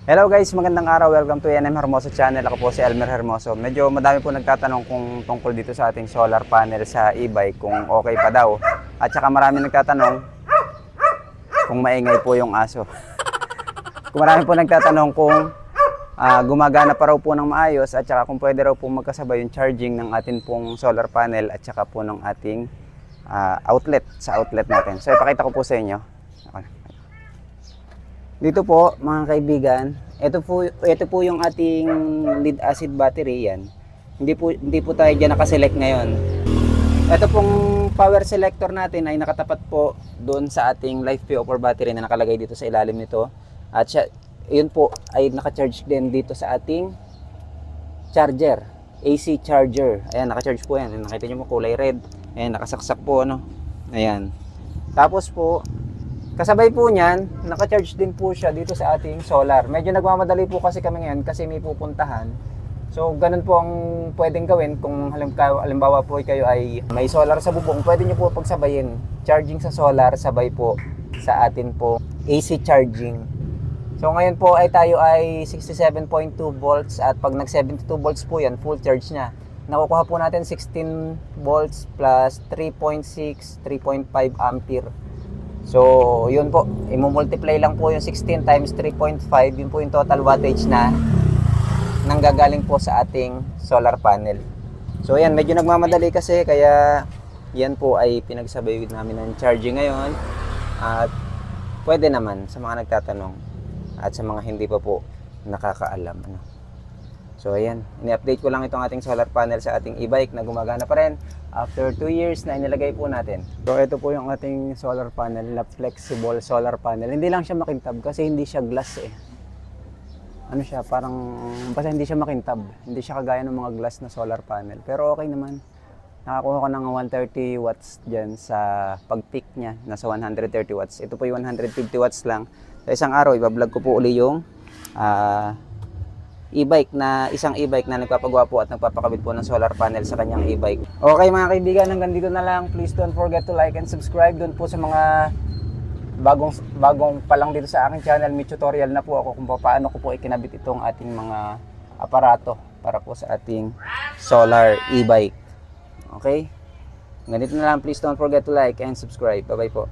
Hello guys, magandang araw. Welcome to NM Hermoso Channel. Ako po si Elmer Hermoso. Medyo madami po nagtatanong kung tungkol dito sa ating solar panel sa e-bike, kung okay pa daw. At saka marami nagtatanong kung maingay po yung aso. Kung marami po nagtatanong kung gumagana pa raw po ng maayos at saka kung pwede raw po magkasabay yung charging ng ating pong solar panel at saka po ng ating outlet sa outlet natin. So ipakita ko po sa inyo. Dito po mga kaibigan, ito po yung ating lead acid battery yan. Hindi po tayo diyan naka-select ngayon. Ito pong power selector natin ay nakatapat po doon sa ating life PO4 battery na nakalagay dito sa ilalim nito. At yun po ay naka-charge din dito sa ating charger, AC charger. Ayan, naka-charge po yan. Nakita niyo po kulay red. Ayan, nakasaksak po ano. Ayan. Tapos po kasabay po niyan, naka-charge din po siya dito sa ating solar. Medyo nagmamadali po kasi kami ngayon kasi may pupuntahan. So, ganun po ang pwedeng gawin kung halimbawa po kayo ay may solar sa bubong. Pwede nyo po pagsabayin. Charging sa solar, sabay po sa atin po AC charging. So, ngayon po ay tayo ay 67.2 volts at pag nag 72 volts po yan, full charge na. Nakukuha po natin 16 volts plus 3.6, 3.5 ampere. So, yun po, i-multiply lang po yung 16 times 3.5, yun po yung total wattage na nanggagaling po sa ating solar panel. So, yan, medyo nagmamadali kasi, kaya yan po ay pinagsabay namin ng charging ngayon. At pwede naman sa mga nagtatanong at sa mga hindi pa po nakakaalam. So, ayan, ini-update ko lang itong ating solar panel sa ating e-bike na gumagana pa rin after 2 years na inilagay po natin. So, ito po yung ating solar panel na flexible solar panel. Hindi lang siya makintab kasi hindi siya glass eh. Ano siya, parang basta hindi siya makintab. Hindi siya kagaya ng mga glass na solar panel. Pero okay naman. Nakakuha ko ng 130 watts dyan sa pag-peak niya. Nasa 130 watts. Ito po yung 150 watts lang. Sa isang araw, ibablog ko po uli yung isang e-bike na nagpapagawa po at nagpapakabit po ng solar panel sa kanyang e-bike. Okay mga kaibigan, hanggang dito na lang. Please don't forget to like and subscribe. Doon po sa mga bagong pa lang dito sa aking channel, may tutorial na po ako kung paano ko po ikinabit itong ating mga aparato para po sa ating solar e-bike. Okay? Hanggang dito na lang. Please don't forget to like and subscribe. Bye bye po.